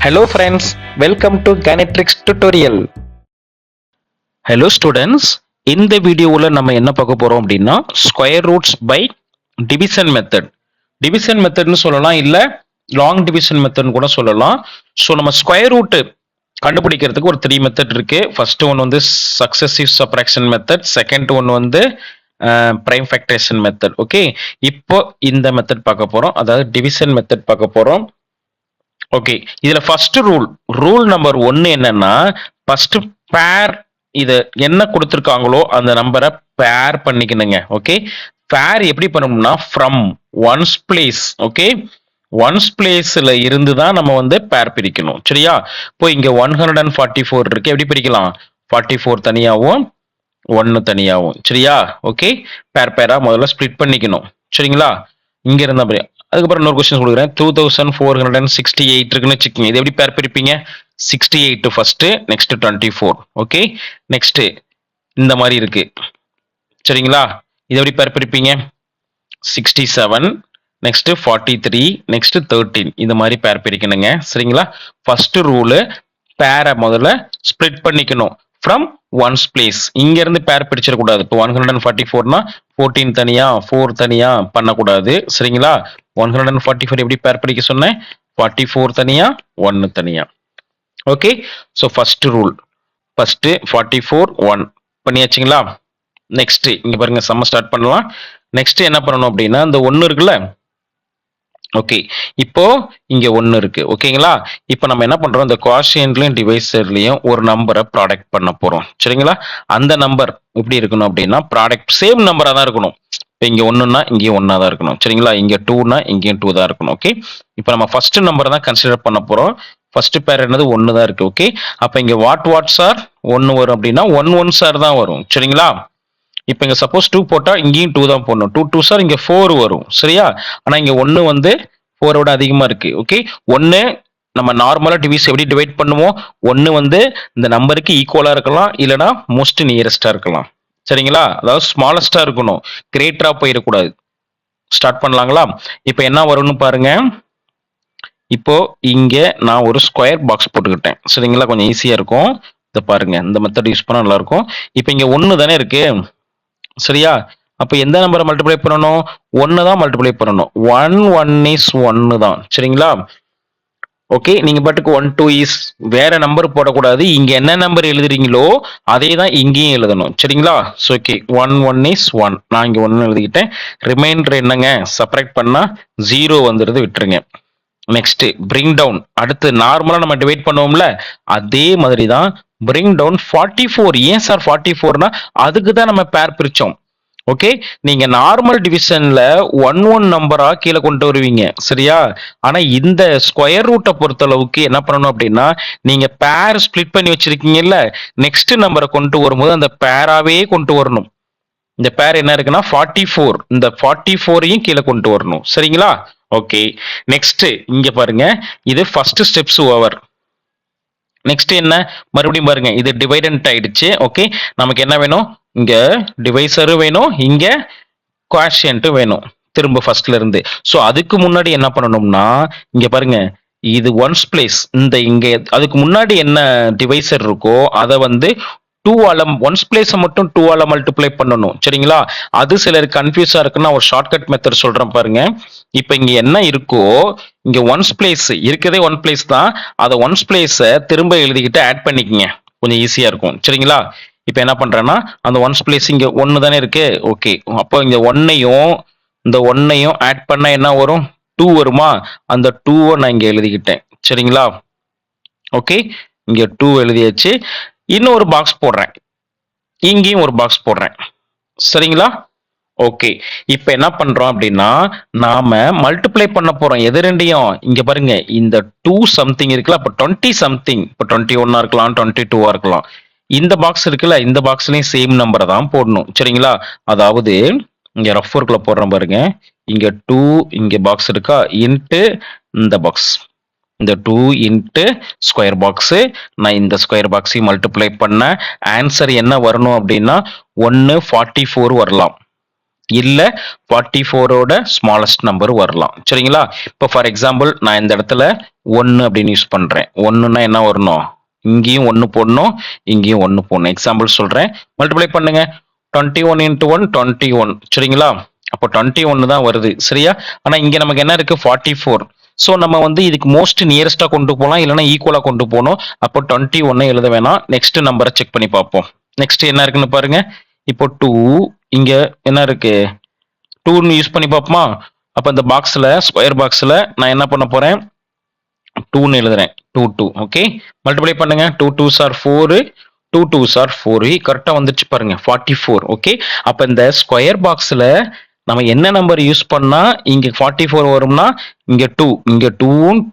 Hello friends, welcome to Ganatrix tutorial. Hello students, இந்த வீடியோவில் நம்ம என்ன பார்க்க போறோம் அப்படின்னா square roots by division method. Division மெத்தட்னு சொல்லலாம், இல்ல லாங் டிவிஷன் மெத்தட்னு கூட சொல்லலாம். ஸோ நம்ம ஸ்கொயர் ரூட் கண்டுபிடிக்கிறதுக்கு ஒரு 3 மெத்தட் இருக்கு. ஃபர்ஸ்ட் ஒன் வந்து successive subtraction method, second one வந்து பிரைம் ஃபேக்டரேஷன் மெத்தட். ஓகே, இப்போ இந்த மெத்தட் பார்க்க போறோம், அதாவது டிவிஷன் மெத்தட் பார்க்க போறோம். ஓகே, இதுல ஃபர்ஸ்ட் ரூல் நம்பர் 1 என்னன்னா, ஃபர்ஸ்ட் பேர் இது என்ன கொடுத்துருக்காங்களோ அந்த நம்பரை பேர் பண்ணிக்கணுங்க. ஓகே, பேர் எப்படி பண்ணணும்னா from once place. Okay, once பிளேஸ்ல இருந்து தான் நம்ம வந்து பேர் பிரிக்கணும். சரியா? இப்போ இங்க 144 இருக்கு, எப்படி பிரிக்கலாம்? 44 தனியாவும் 1 தனியாவும். சரியா? ஓகே, பேரா முதல்ல ஸ்பிளிட் பண்ணிக்கணும். சரிங்களா? இங்க இருந்தா அதுக்கப்புறம் இன்னொரு கொஸ்டின் கொடுக்குறேன். 2468 இருக்குன்னு வச்சுக்கோங்க. இது எப்படி பேர் பிரிப்பீங்க? 68 ஃபர்ஸ்ட், நெக்ஸ்ட் 24. ஓகே, நெக்ஸ்ட் இந்த மாதிரி இருக்கு. சரிங்களா? இது எப்படி பேர் பிரிப்பீங்க? 67, நெக்ஸ்ட் 43, நெக்ஸ்ட் 13. இந்த மாதிரி பேர் பிரிக்கணுங்க. சரிங்களா? ஃபர்ஸ்ட் ரூலு, பேரை முதல்ல ஸ்பிளிட் பண்ணிக்கணும் ஃப்ரம் ஒன்ஸ் பிளேஸ். இங்க இருந்து பேர் பிரிச்சிடக்கூடாது. இப்போ 144னா 14 தனியா 4 தனியா பண்ணக்கூடாது. சரிங்களா? 144 எப்படி பேர் பிரிக்க சொன்னேன்? 44 தனியா 1 தனியா. Okay, so first rule, first 44 1 பண்ணியாச்சுங்களா? நெக்ஸ்ட் இங்க பாருங்க, சம்ம ஸ்டார்ட் பண்ணலாம். நெக்ஸ்ட் என்ன பண்ணணும் அப்படின்னா, இந்த 1 இருக்குல்ல. ஓகே, இப்போ இங்க 1 இருக்கு. ஓகேங்களா? இப்போ நம்ம என்ன பண்றோம், இந்த குவாஷியன்ட்லயும் டிவைசர்லயும் ஒரு நம்பரை ப்ராடக்ட் பண்ண போறோம். சரிங்களா? அந்த நம்பர் எப்படி இருக்கணும் அப்படின்னா, ப்ராடக்ட் சேம் நம்பரா தான் இருக்கணும். இப்போ இங்க 1ன்னா இங்கேயும் 1 தான் இருக்கணும். சரிங்களா? இங்க 2னா இங்கேயும் 2 தான் இருக்கணும். ஓகே, இப்போ நம்ம ஃபர்ஸ்ட் நம்பரை தான் கன்சிடர் பண்ண போறோம். ஃபர்ஸ்ட் பேர் என்னது? 1 தான் இருக்கு. ஓகே, அப்ப இங்க வாட் சார் 1 வரும் அப்படின்னா 1 சார் தான் வரும். சரிங்களா? இப்போ இங்க சப்போஸ் 2 போட்டா இங்கேயும் 2 தான் போடணும். 2 சார் இங்க 4 வரும். சரியா? ஆனா இங்க 1 வந்து 4 விட அதிகமா இருக்கு. ஓகே, 1 நம்ம நார்மலா எப்படி டிவைட் பண்ணுவோம்? 1 வந்து இந்த நம்பருக்கு ஈக்குவலா இருக்கலாம், இல்லனா மோஸ்ட் நியரஸ்டா இருக்கலாம். சரிங்களா? அதாவது ஸ்மாலஸ்டா இருக்கணும், கிரேட்டரா போயிடக்கூடாது. ஸ்டார்ட் பண்ணலாங்களா? இப்போ என்ன வரும்னு பாருங்க. இப்போ இங்க நான் ஒரு ஸ்கொயர் பாக்ஸ் போட்டுக்கிட்டேன். சரிங்களா? கொஞ்சம் ஈஸியா இருக்கும். இதை பாருங்க, இந்த மெத்தட் யூஸ் பண்ணா நல்லா இருக்கும். இப்போ இங்க 1 தானே இருக்கு. சரியா? அப்ப எந்த நம்பரை மல்டிப்ளை பண்ணணும்? 1 தான் மல்டிப்ளை பண்ணணும். 1 இஸ் 1 தான். சரிங்களா? ஓகே, நீங்க பாட்டுக்கு 1 2 இஸ் வேற நம்பர் போடக்கூடாது. இங்க என்ன நம்பர் எழுதுறீங்களோ அதே தான் இங்கேயும் எழுதணும். சரிங்களா? Okay, 1 is 1. நான் இங்க 1 எழுதிக்கிட்டேன். ரிமைண்டர் என்னங்க? செப்பரேட் பண்ணா 0 வந்துருது, விட்டுருங்க. Next bring down. அடுத்து நார்மலா நம்ம டிவைட் பண்ணுவோம்ல, அதே மாதிரி தான் பிரிங் டவுன் 44. ஏன் சார் 44னா அதுக்கு தான் நம்ம பேர் பிரிச்சோம். ஓகே, நீங்க நார்மல் டிவிஷன்ல 1 நம்பரா கீழே கொண்டு வருவீங்க. சரியா? ஆனா இந்த ஸ்கொயர் ரூட்டை பொறுத்த அளவுக்கு என்ன பண்ணணும் அப்படின்னா, நீங்க பேர் ஸ்பிளிட் பண்ணி வச்சிருக்கீங்கல்ல, நெக்ஸ்ட் நம்பரை கொண்டு வரும்போது அந்த பேராவே கொண்டு வரணும். இந்த பேர் என்ன இருக்குன்னா 44. இந்த 44ஐயும் கீழே கொண்டு வரணும். சரிங்களா? ஓகே, நெக்ஸ்ட் இங்க பாருங்க, இது ஃபர்ஸ்ட் ஸ்டெப்ஸ் ஓவர். நெக்ஸ்ட் என்ன? மறுபடியும் பாருங்க, இது டிவைடன்ட் ஆயிடுச்சு. ஓகே, நமக்கு என்ன வேணும்? இங்க டிவைசரும் வேணும், இங்க குவாஷியன்ட்டும் வேணும், திரும்ப ஃபர்ஸ்ட்ல இருந்து. ஸோ அதுக்கு முன்னாடி என்ன பண்ணணும்னா, இங்க பாருங்க, இது ஒன்ஸ் பிளேஸ். இந்த இங்க அதுக்கு முன்னாடி என்ன டிவைசர் இருக்கோ அதை வந்து 2 ஆல ஒன்ஸ் பிளேஸை மட்டும் 2 ஆல மல்டிப்ளை பண்ணணும். சரிங்களா? அது சிலருக்கு கன்ஃபியூஸா இருக்குன்னா ஒரு ஷார்ட்கட் மெத்தட் சொல்றேன் பாருங்க. இப்போ இங்க என்ன இருக்கோ, இங்க ஒன்ஸ் பிளேஸ் இருக்கதே 1 பிளேஸ் தான். அதை ஒன்ஸ் பிளேஸை திரும்ப எழுதிக்கிட்டு ஆட் பண்ணிக்கங்க, கொஞ்சம் ஈஸியா இருக்கும். சரிங்களா? இப்போ என்ன பண்றேன்னா, அந்த ஒன்ஸ் பிளேஸ் இங்க 1 தானே இருக்கு. ஓகே, அப்போ இங்க 1ஐயும் இந்த 1ஐயும் ஆட் பண்ணா என்ன வரும்? 2 வருமா? அந்த 2வை நான் இங்க எழுதிக்கிட்டேன். சரிங்களா? ஓகே, இங்க 2 எழுதியாச்சு. இன்னும் ஒரு பாக்ஸ் போடுறேன், இங்கேயும் ஒரு பாக்ஸ் போடுறேன். சரிங்களா? ஓகே, இப்போ என்ன பண்றோம் அப்படின்னா, நாம மல்டிப்ளை பண்ண போறோம் எது ரெண்டையும். இங்க பாருங்க, இந்த 2 சம்திங் இருக்குல்ல, அப்ப 20 சம்திங். இப்போ 21 இருக்கலாம், 22 இருக்கலாம். இந்த பாக்ஸ் இருக்குல்ல, இந்த பாக்ஸ்லயும் சேம் நம்பரை தான் போடணும். சரிங்களா? அதாவது இங்க ரஃப் ஒர்க்ல போடுறோம் பாருங்க, இங்க 2 இங்க பாக்ஸ் இருக்கா, இன்ட்டு இந்த பாக்ஸ், இந்த 2 இன்ட்டு ஸ்கொயர் பாக்ஸ். நான் இந்த ஸ்கொயர் பாக்ஸையும் மல்டிப்ளை பண்ண ஆன்சர் என்ன வரணும் அப்படின்னா 144 வரலாம். இல்ல 44ஓட ஸ்மாலஸ்ட் நம்பர் வரலாம். சரிங்களா? இப்போ ஃபார் எக்ஸாம்பிள் நான் இந்த இடத்துல 1 அப்படின்னு யூஸ் பண்றேன். 1ன்னா என்ன வரணும்? இங்கேயும் 1 போடணும், இங்கேயும் 1 போடணும். எக்ஸாம்பிள் சொல்றேன். மல்டிப்ளை பண்ணுங்க. 21 into 1 21. சரிங்களா? அப்போ 21 தான் வருது. சரியா? ஆனா இங்க நமக்கு என்ன இருக்கு? 44. ஸோ நம்ம வந்து இதுக்கு மோஸ்ட் நியரஸ்டா கொண்டு போகலாம், இல்லைன்னா ஈக்குவலா கொண்டு போகணும். அப்போ 21 எழுத வேணாம். நெக்ஸ்ட் நம்பரை செக் பண்ணி பார்ப்போம். நெக்ஸ்ட் என்ன இருக்குன்னு பாருங்க. இப்போ 2 இங்க என்ன இருக்கு? 2ன்னு யூஸ் பண்ணி பார்ப்போமா? அப்போ இந்த பாக்ஸ்ல ஸ்கொயர் பாக்ஸ்ல நான் என்ன பண்ண போறேன்? 2ன்னு எழுதுறேன். 2 2. ஓகே, மல்டிப்ளை பண்ணுங்க. 2 2s are 4, 2 2s are 4. கரெக்டா வந்துருச்சு பாருங்க, 44. ஓகே, அப்ப இந்த ஸ்கொயர் பாக்ஸ்ல நம்ம என்ன நம்பர் யூஸ் பண்ணா இங்க 44 வரும்னா, இங்க 2, இங்க 2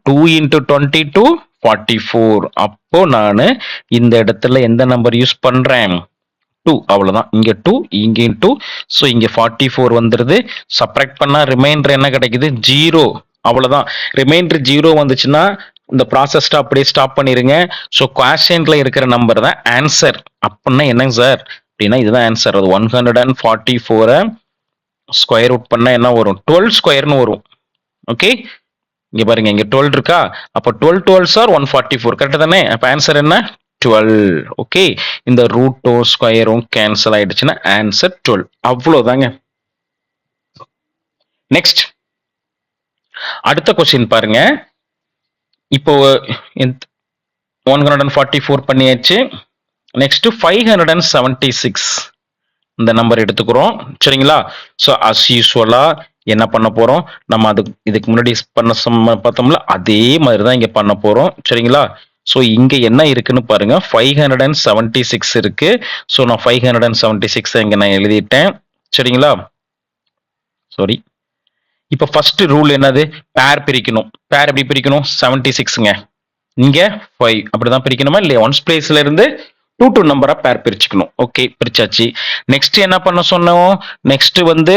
2 into 22 44. அப்போ நான் இந்த இடத்துல எந்த நம்பர் யூஸ் பண்றேன்? 2. அவ்வளவுதான். இங்க 2, இங்கேயும் 2. ஸோ இங்க 44 வந்துருது. சப்ராக்ட் பண்ணா ரிமைண்டர் என்ன கிடைக்குது? 0. அவ்வளவுதான். ரிமைண்டர் 0 வந்துச்சுன்னா இந்த ப்ராசஸ் அப்படியே ஸ்டாப் பண்ணிருங்க. ஸோ குவாஷன்ட்ல இருக்கிற நம்பர் தான் ஆன்சர். அப்படின்னா என்னங்க சார் அப்படின்னா இதுதான் ஆன்சர். அது 144 ஸ்கொயர் ரூட் பண்ணா என்ன வரும்? 12 ஸ்கொயர்னு வரும். ஓகே, இங்க பாருங்க, இங்க 12 இருக்கா? அப்ப 12 12s are 144. கரெக்ட் தானே? அப்ப ஆன்சர் என்ன? 12. ஓகே, இந்த ரூட்டும் ஸ்கொயரும் கேன்சல் ஆயிடுச்சுன்னா ஆன்சர் 12. அவ்வளவுதாங்க. நெக்ஸ்ட் அடுத்த கொஸ்டின் பாருங்க. இப்போ 144 பண்ணியாச்சு. நெக்ஸ்ட் 576 இந்த நம்பர் எடுத்துக்கிறோம். சரிங்களா? ஸோ அஸ் யூஸ்வலா என்ன பண்ண போறோம்? நம்ம இதுக்கு முன்னாடி பண்ண பார்த்தோம்ல, அதே மாதிரி தான் இங்க பண்ண போறோம். சரிங்களா? ஸோ இங்க என்ன இருக்குன்னு பாருங்க. 576 இருக்கு. ஸோ நான் 576 இங்க நான் எழுதிட்டேன். சரிங்களா? சாரி. இப்போ ஃபர்ஸ்ட் ரூல் என்னது? பேர் பிரிக்கணும். பேர் எப்படி பிரிக்கணும்? 76ங்க. இங்க 5 அப்படிதான் பிரிக்கணுமா இல்லையா? ஒன்ஸ் பிளேஸ்ல இருந்து 2 நம்பரா பேர் பிரிச்சுக்கணும். ஓகே, பிரிச்சாச்சு. நெக்ஸ்ட் என்ன பண்ண சொன்னோம்? நெக்ஸ்ட் வந்து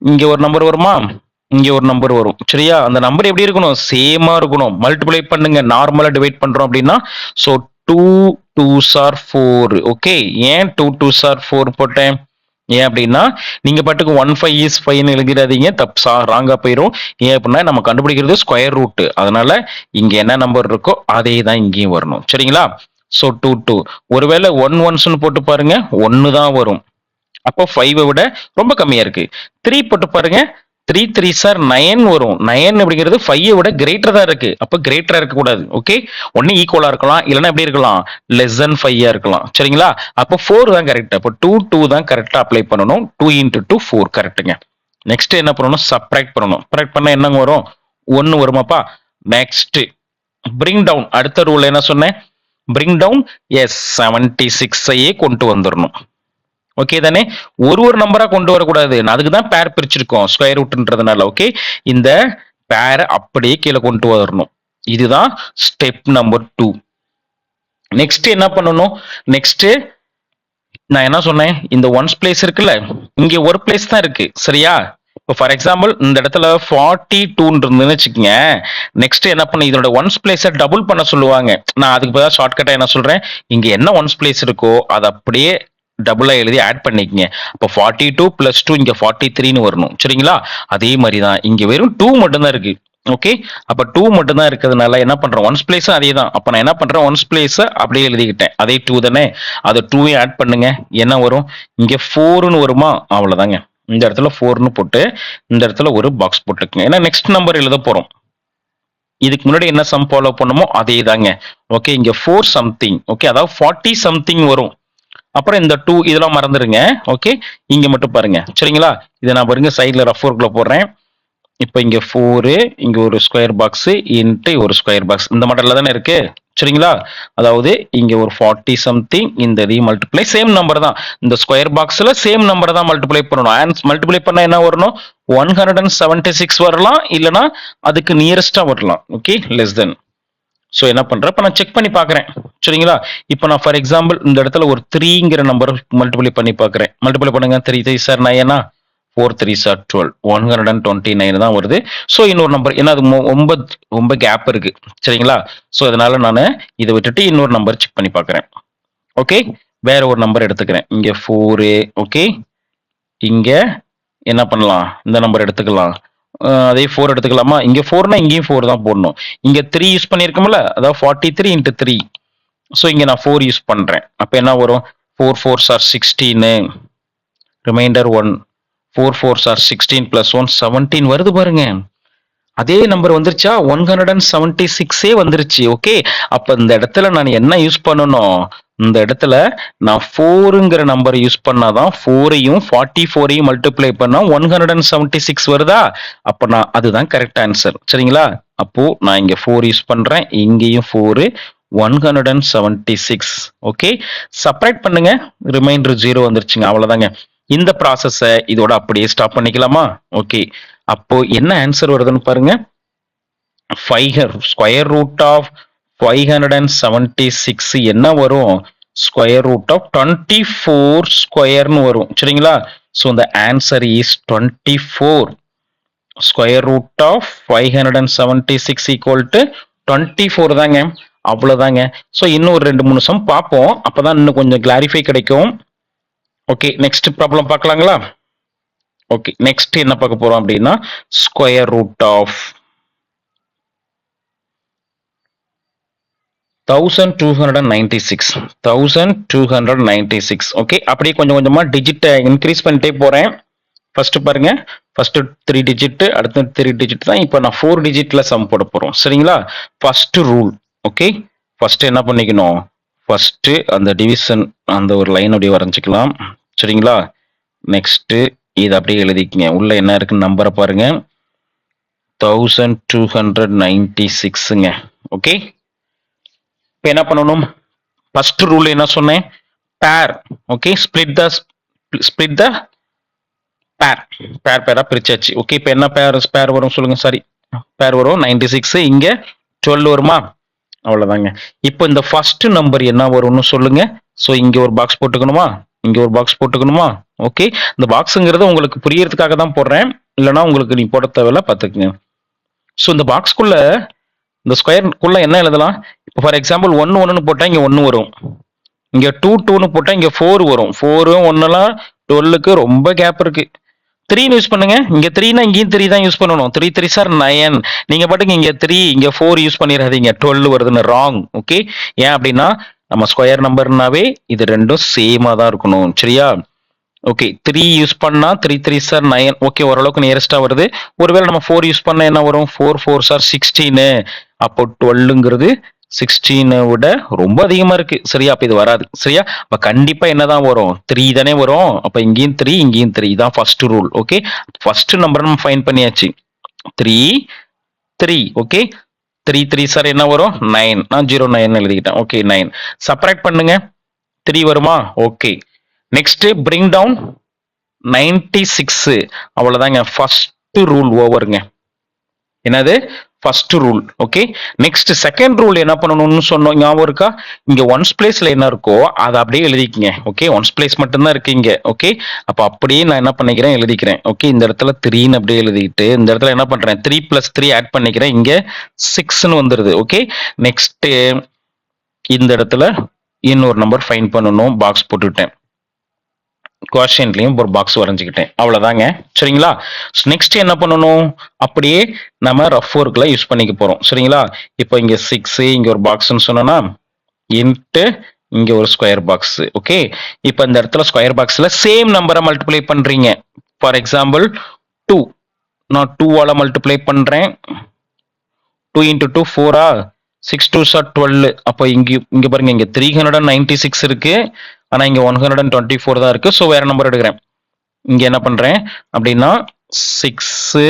இங்க ஒரு நம்பர் வருமா? இங்க ஒரு நம்பர் வரும். சரியா? அந்த நம்பர் எப்படி இருக்கணும்? சேமா இருக்கணும். மல்டிப்ளை பண்ணுங்க. நார்மலா டிவைட் பண்றோம் அப்படின்னா, ஸோ 2 2s are 4. ஓகே, ஏன் 2 2s are 4 போட்டேன்? ஏன் அப்படின்னா நீங்க பாட்டுக்கு 15 is 5ன்னு எழுதிடாதீங்க, தப்பு ராங்கா போயிடும். ஏன் அப்படின்னா நம்ம கண்டுபிடிக்கிறது ஸ்கொயர் ரூட். அதனால இங்க என்ன நம்பர் இருக்கோ அதே தான் இங்கேயும் வரணும். சரிங்களா? ஸோ 2 2. ஒருவேளை 1 1ஸ்ன்னு போட்டு பாருங்க, 1 தான் வரும். அப்போ 5 விட ரொம்ப கம்மியா இருக்கு. 3 போட்டு பாருங்க, 3 3s are 9 வரும். 9 அப்படிங்கிறது 5 விட கிரேட்டர் தான் இருக்கு. அப்போ கிரேட்டரா இருக்க கூடாது. ஓகே, ஒன்னு ஈக்குவலா இருக்கலாம், இல்லைன்னா எப்படி இருக்கலாம்? லெஸ் தென் 5 இருக்கலாம். சரிங்களா? அப்போ 4 தான் கரெக்ட். அப்போ 2 2 தான் கரெக்டா அப்ளை பண்ணணும். 2 into 2 4 கரெக்ட்டுங்க. நெக்ஸ்ட் என்ன பண்ணணும்? சப்ராக்ட் பண்ணணும். சப்ராக்ட் பண்ணா என்னங்க வரும்? 1 வருமாப்பா? Next bring down. அடுத்த ரூல் என்ன சொன்னேன்? Bring down. எஸ், 76ஐயே கொண்டு வந்துடணும். ஓகே தானே? ஒரு நம்பரா கொண்டு வரக்கூடாது. அதுக்கு தான் பேர் பிரிச்சிருக்கோம், ஸ்கொயர் ரூட்ன்றதுனால. ஓகே, இந்த பேரை அப்படியே கீழே கொண்டு வரணும். இதுதான் ஸ்டெப் நம்பர் 2. நெக்ஸ்ட் என்ன பண்ணணும்? நெக்ஸ்ட் நான் என்ன சொன்னேன்? இந்த ஒன்ஸ் பிளேஸ் இருக்குல்ல, இங்க ஒரு பிளேஸ் தான் இருக்கு. சரியா? இப்போ ஃபார் எக்ஸாம்பிள் இந்த இடத்துல 42 இருந்துன்னு வச்சுக்கோங்க. நெக்ஸ்ட் என்ன பண்ண? இதோட ஒன்ஸ் பிளேஸை டபுள் பண்ண சொல்லுவாங்க. நான் அதுக்கு பதிலாக ஷார்ட்கட்டா என்ன சொல்றேன்? இங்க என்ன ஒன்ஸ் பிளேஸ் இருக்கோ அதை அப்படியே டபுளா எழுதி ஆட் பண்ணிக்கங்க. அப்போ 42 + 2 இங்க 43ன்னு வரணும். சரிங்களா? அதே மாதிரி தான் இங்க வெறும் 2 மட்டும் தான் இருக்கு. ஓகே, அப்ப 2 மட்டும் தான் இருக்கிறதுனால என்ன பண்றோம்? ஒன்ஸ் பிளேஸ் அதே தான். அப்ப நான் என்ன பண்றேன்? ஒன்ஸ் பிளேஸ் அப்படியே எழுதிக்கிட்டேன். அதே 2 தானே? அதை 2 ஆட் பண்ணுங்க. என்ன வரும்? இங்க 4ன்னு வருமா? அவ்வளவுதாங்க. இந்த இடத்துல 4ன்னு போட்டு இந்த இடத்துல ஒரு பாக்ஸ் போட்டுக்குங்க. ஏன்னா நெக்ஸ்ட் நம்பர் எழுத போறோம். இதுக்கு முன்னாடி என்ன சம் ஃபாலோ பண்ணுமோ அதே தாங்க. ஓகே, இங்க 4 சம்திங். ஓகே, அதாவது 40 சம்திங் வரும். அப்புறம் இந்த 2 இதெல்லாம் மறந்துடுங்க. ஓகே, இங்க மட்டும் பாருங்க. சரிங்களா? இதை நான் பாருங்க சைட்ல ரஃப் ஒர்க்ல போடுறேன். இப்போ இங்க 4, இங்க ஒரு ஸ்கொயர் பாக்ஸ் இன்ட்டு ஒரு ஸ்கொயர் பாக்ஸ், இந்த மாடல்ல தானே இருக்கு. சரிங்களா? அதாவது இங்க ஒரு 40 சம்திங், இந்த ரீமல்டிப்ளை சேம் நம்பர் தான். இந்த ஸ்கொயர் பாக்ஸ்ல சேம் நம்பர் தான் மல்டிப்ளை பண்ணணும். மல்டிப்ளை பண்ணா என்ன வரணும்? 176 வரலாம், இல்லைன்னா அதுக்கு நியரஸ்டா வரலாம். Okay, less than. ஸோ என்ன பண்றேன்? இப்போ நான் செக் பண்ணி பார்க்குறேன். சரிங்களா? இப்போ நான் ஃபார் எக்ஸாம்பிள் இந்த இடத்துல ஒரு 3ங்கிற நம்பர் மல்டிப்ளை பண்ணி பார்க்குறேன். மல்டிப்ளை பண்ணுங்க. 3 3 சார் 9, 4 3 சார் 12, 129 தான் வருது. ஸோ இன்னொரு நம்பர், ஏன்னா அது ரொம்ப கேப் இருக்கு. சரிங்களா? ஸோ அதனால நான் இதை விட்டுட்டு இன்னொரு நம்பர் செக் பண்ணி பார்க்குறேன். ஓகே, வேற ஒரு நம்பர் எடுத்துக்கிறேன். இங்க 4. ஓகே, இங்க என்ன பண்ணலாம், இந்த நம்பர் எடுத்துக்கலாம். அதே 4 எடுத்துக்கலாமா? இங்க 4னா இங்கேயும் 4 தான் போடணும். இங்க 3 யூஸ் பண்ணியிருக்கோம்ல, அதாவது 43 into 3. ஸோ இங்க நான் 4 யூஸ் பண்றேன். அப்ப என்ன வரும்? 4 4s are 16, remainder 1. 4 4s are 16 plus 1 17 வருது பாருங்க. அதே நம்பர் வந்துருச்சா? 176 வந்துருச்சு. ஓகே, அப்ப இந்த இடத்துல நான் என்ன யூஸ் பண்ணணும்? இந்த இடத்துல நான் 4ங்கிற நம்பர் யூஸ் பண்ணாதான் 4ஐயும் 44ஐயும் மல்டிப்ளை பண்ணா 176 வருதா? அப்ப நான் அதுதான் கரெக்ட் ஆன்சர். சரிங்களா? அப்போ நான் இங்க 4 யூஸ் பண்றேன், இங்கேயும் 4, 176. ஓகே, செப்பரேட் பண்ணுங்க, ரிமைண்டர் 0 வந்துருச்சுங்க. அவ்வளவுதாங்க. இந்த ப்ராசஸ இதோட அப்படியே ஸ்டாப் பண்ணிக்கலாமா? ஓகே, அப்போ என்ன ஆன்சர் வருதுன்னு பாருங்க. ஸ்கொயர் ரூட் ஆஃப் 576 என்ன வரும்? ஸ்கொயர் ரூட் ஆஃப் 24 ஸ்கொயர்னு வரும். சரிங்களா? ஸோ இந்த answer is 24. Square root of 576 equal to 24 தாங்க. அவ்வளவுதாங்க. ஸோ இன்னும் ஒரு 2 3 சம் பார்ப்போம், அப்பதான் இன்னும் கொஞ்சம் கிளாரிஃபை கிடைக்கும். ஓகே, நெக்ஸ்ட் ப்ராப்ளம் பார்க்கலாங்களா? ஓகே, நெக்ஸ்ட் என்ன பார்க்க போறோம் அப்படின்னா, ஸ்கொயர் ரூட் ஆஃப் 1296. ஓகே, அப்படியே கொஞ்சம் கொஞ்சமா டிஜிட் இன்க்ரீஸ் பண்ணிட்டே போறேன். ஃபர்ஸ்ட் பாருங்க, ஃபர்ஸ்ட் 3 டிஜிட், அடுத்து 3 டிஜிட் தான். இப்போ நான் 4 டிஜிட்ல சம் போட போறோம். சரிங்களா? First rule. ஓகே, ஃபர்ஸ்ட் என்ன பண்ணிக்கணும்? ஃபர்ஸ்ட் அந்த டிவிஷன் அந்த ஒரு லைன் அப்படியே வரைஞ்சிக்கலாம். சரிங்களா? நெக்ஸ்ட் இது அப்படியே எழுதிக்கங்க. உள்ள என்ன இருக்குன்னு நம்பரை பாருங்க. 1296ங்க. ஓகே, இப்போ என்ன பண்ணணும்? ஃபர்ஸ்ட் ரூல் என்ன சொன்னேன்? பேர். ஓகே, ஸ்பிளிட் த பேர். பேரா பிரிச்சாச்சு. ஓகே, இப்போ என்ன பேர் வரும் சொல்லுங்க. சாரி, பேர் வரும் 96, இங்க 12 வருமா? அவ்வளவுதாங்க. இப்போ இந்த ஃபர்ஸ்ட் நம்பர் என்ன வரும்னு சொல்லுங்க. ஸோ இங்க ஒரு பாக்ஸ் போட்டுக்கணுமா, இங்க ஒரு பாக்ஸ் போட்டுக்கணுமா? ஓகே, இந்த பாக்ஸுங்கிறது உங்களுக்கு புரியறதுக்காக தான் போடுறேன், இல்லைன்னா உங்களுக்கு நீ போட தேவையில்ல, பார்த்துக்குங்க. ஸோ இந்த பாக்ஸ்க்குள்ள, இந்த ஸ்கொயருக்குள்ள என்ன எழுதலாம்? இப்போ ஃபார் எக்ஸாம்பிள் 1 1ன்னு போட்டா இங்க 1 வரும், இங்க 2 2ன்னு போட்டா இங்க 4 வரும். 4 1லாம் 12க்கு ரொம்ப கேப் இருக்கு. 3 யூஸ் பண்ணுங்க. இங்க 3னா இங்கேயும் 3 தான் யூஸ் பண்ணணும். 3 3 சார் 9. நீங்க பாட்டுக்கு இங்க 3 இங்க 4 யூஸ் பண்ணிடாதீங்க. 12 வருதுன்னு ராங். ஓகே, ஏன் அப்படின்னா நம்ம ஸ்கொயர் நம்பர்னாவே இது ரெண்டும் சேமா தான் இருக்கணும். சரியா? ஓகே, 3 யூஸ் பண்ணா 3 3 சார் 9. ஓகே, ஓரளவுக்கு நியரஸ்டா வருது. ஒருவேளை நம்ம 4 யூஸ் பண்ணா என்ன வரும்? 4 4 சார் 16. அப்போ 12ங்கிறது 16 விட ரொம்ப அதிகமா இருக்கு. சரியா? அப்ப இது வராது. சரியா? அப்ப கண்டிப்பா என்னதான் வரும்? 3 தானே வரும். அப்ப இங்கேயும் 3 இங்கேயும் 3. இதான் first rule. Okay, first number நம்ம ஃபைண்ட் பண்ணியாச்சு. 3 3. ஓகே, 3 3 சார் என்ன வரும்? 9. நான் 0 9 எழுதிக்கிட்டேன். ஓகே, 9. சப்ராக்ட் பண்ணுங்க, 3 வருமா? Okay, next bring down 96. அவ்வளவுதாங்க. ஃபர்ஸ்ட் ரூல் ஓவருங்க. என்னது? First rule. Okay, next second rule என்ன பண்ணணும்னு சொன்னோம், ஞாபகம் இருக்கா? இங்க ஒன்ஸ் பிளேஸ்ல என்ன இருக்கோ அதை அப்படியே எழுதிக்கங்க. ஓகே, ஒன்ஸ் பிளேஸ் மட்டும்தான் இருக்கு இங்க. ஓகே, அப்ப அப்படியே நான் என்ன பண்ணிக்கிறேன், எழுதிக்கிறேன். ஓகே, இந்த இடத்துல 3ன்னு அப்படியே எழுதிக்கிட்டு இந்த இடத்துல என்ன பண்றேன், 3 + 3 ஆட் பண்ணிக்கிறேன். இங்க 6ன்னு வந்துருது. ஓகே, நெக்ஸ்ட் இந்த இடத்துல இன்னொரு நம்பர் ஃபைண்ட் பண்ணணும். பாக்ஸ் போட்டுட்டேன், குவாஷன்ட்லயும் ஒரு பாக்ஸ் வரைஞ்சுக்கிட்டேன். அவ்வளவுதாங்க. சரிங்களா? நெக்ஸ்ட் என்ன பண்ணணும்? அப்படியே நம்ம ரஃப் ஒர்க்ல யூஸ் பண்ணிக்க போறோம். சரிங்களா? இப்போ இங்க 6, இங்க ஒரு பாக்ஸ்ன்னு சொன்னோம்னா இன்ட்டு இங்க ஒரு ஸ்கொயர் பாக்ஸ். ஓகே, இப்போ இந்த இடத்துல ஸ்கொயர் பாக்ஸ்ல சேம் நம்பரை மல்டிப்ளை பண்றீங்க. ஃபார் எக்ஸாம்பிள் 2, நான் 2ஆல மல்டிப்ளை பண்றேன். 2 × 2 4ஆ? 6 2s are 12. அப்போ இங்க பாருங்க, இங்க 396 இருக்கு, ஆனா இங்க 124 தான் இருக்கு. ஸோ வேற நம்பர் எடுக்கிறேன். இங்க என்ன பண்றேன் அப்படின்னா 6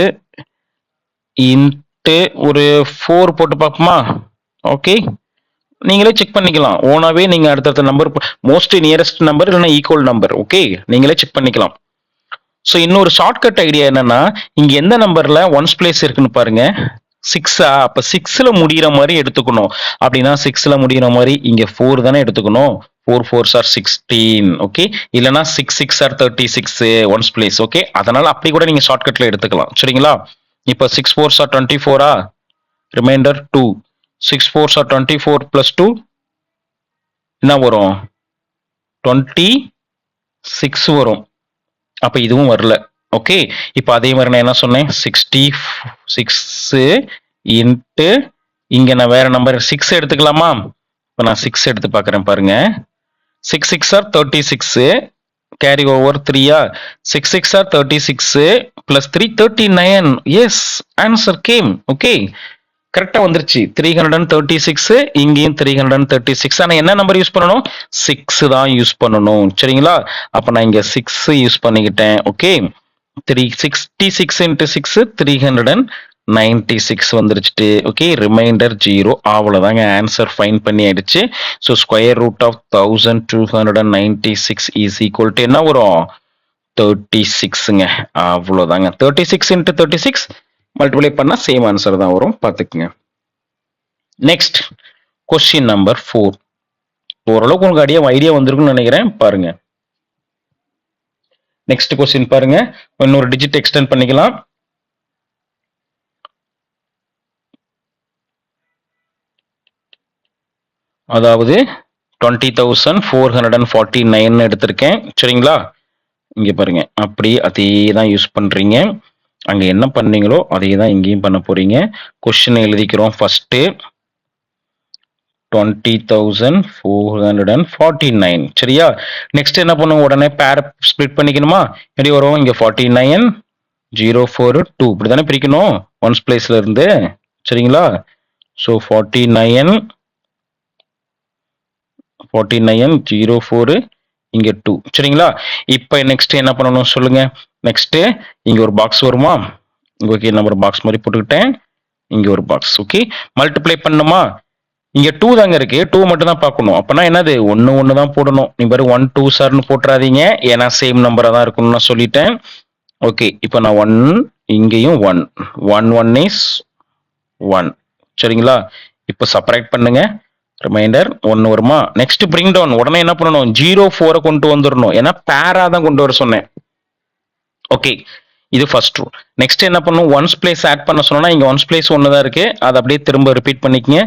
இன்ட்டு ஒரு 4 போட்டு பார்ப்போமா? ஓகே, நீங்களே செக் பண்ணிக்கலாம். ஓனாவே நீங்க அடுத்தடுத்த நம்பர், மோஸ்ட் நியரஸ்ட் நம்பர் இல்லைன்னா ஈக்குவல் நம்பர். ஓகே, நீங்களே செக் பண்ணிக்கலாம். ஸோ இன்னொரு ஷார்ட்கட் ஐடியா என்னன்னா, இங்க எந்த நம்பர்ல ஒன்ஸ் பிளேஸ் இருக்குன்னு பாருங்க. 6ஆ? அப்ப 6ல முடிகிற மாதிரி எடுத்துக்கணும். அப்படின்னா 6ல முடிகிற மாதிரி இங்க 4 தானே எடுத்துக்கணும். 4 4s are 16. ஓகே, இல்லனா 6 6 are 36 ஒன்ஸ் பிளேஸ். ஓகே, அதனால அப்படி கூட நீங்க ஷார்ட்கட்ல எடுத்துக்கலாம். சரிங்களா? இப்போ 6 4s are 24ஆ? Reminder 2. 6 4s are 24 + 2 என்ன வரும்? 26 வரும். அப்ப இதுவும் வரல. ஓகே, இப்போ அதே மாதிரி நான் என்ன சொன்னேன், 66 இன்ட்டு இங்க நான் வேற நம்பர் 6 எடுத்துக்கலாமா? இப்போ நான் 6 எடுத்து பார்க்குறேன் பாருங்க. 6 6 are 36 carry over 3 6 6 are 36 plus 3 39. Yes, answer came. Okay, கரெக்டா வந்துருச்சு. 336 இங்கேயும் 336. ஆனா என்ன நம்பர் யூஸ் பண்ணணும்? 6 தான் யூஸ் பண்ணணும். சரிங்களா? அப்ப நான் இங்க 6 யூஸ் பண்ணிக்கிட்டேன். ஓகே, 366 into 6 396 வந்துருச்சு. Okay, remainder 0. அவ்வளவுதாங்க, ஆன்சர் ஃபைன் பண்ணி ஆயிடுச்சு. So square root of 1296 is equal to என்ன வரும்? 36ங்க. அவ்வளவுதாங்க. 36 into 36 மல்டிப்ளை பண்ணா சேம் ஆன்சர் தான் வரும், பார்த்துக்குங்க. Next question number 4. ஓரளவுக்கு உங்களுக்கு ஐடியா வந்திருக்குன்னு நினைக்கிறேன். பாருங்க, நெக்ஸ்ட் கொஸ்டின் பாருங்க. இன்னொரு டிஜிட் எக்ஸ்டெண்ட் பண்ணிக்கலாம். அதாவது 20,449 எடுத்திருக்கேன். சரிங்களா? இங்க பாருங்க, அப்படி அதே தான் யூஸ் பண்றீங்க. அங்க என்ன பண்ணீங்களோ அதே தான் இங்கேயும் பண்ண போறீங்க. கொஸ்டின் எழுதிக்கிறோம். ஃபர்ஸ்ட் 20,449. சரியா? நெக்ஸ்ட் என்ன பண்ணுங்க, உடனே பேர் ஸ்பிளிட் பண்ணிக்கணுமா? எப்படி வரும்? இங்க 49 0 4 2 இப்படி தானே பிரிக்கணும் ஒன்ஸ் பிளேஸ்ல இருந்து. சரிங்களா? ஸோ 49 0 4 இங்க 2. சரிங்களா? இப்போ நெக்ஸ்ட் என்ன பண்ணணும் சொல்லுங்க. நெக்ஸ்ட் இங்க ஒரு பாக்ஸ் வருமா? ஓகே, நம்பர் பாக்ஸ் மாதிரி போட்டுக்கிட்டேன். இங்க ஒரு பாக்ஸ். ஓகே, மல்டிப்ளை பண்ணுமா? இங்க 2 தாங்க இருக்கு, 2 மட்டும் தான் பார்க்கணும். அப்பனா என்னது, 1 1 தான் போடணும். நீ பாரு 1 2 சார்னு போட்டுறாதீங்க, ஏன்னா சேம் நம்பரா தான் இருக்கணும்னு நான் சொல்லிட்டேன். ஓகே, இப்போ நான் 1 இங்கேயும் 1 1 1 இஸ் 1. சரிங்களா? இப்போ செப்பரேட் பண்ணுங்க. ரிமைண்டர் 1 வருமா? Next bring down. உடனே என்ன பண்ணணும், 0 4 கொண்டு வந்துடணும், ஏன்னா பேரா தான் கொண்டு வர சொன்னேன். ஓகே, இது ஃபர்ஸ்ட் ரூல். நெக்ஸ்ட் என்ன பண்ணும், ஒன்ஸ் பிளேஸ் ஆட் பண்ண சொன்னா இங்க ஒன்ஸ் பிளேஸ் 1 தான் இருக்கு, அதை அப்படியே திரும்ப ரிப்பீட் பண்ணிக்கங்க.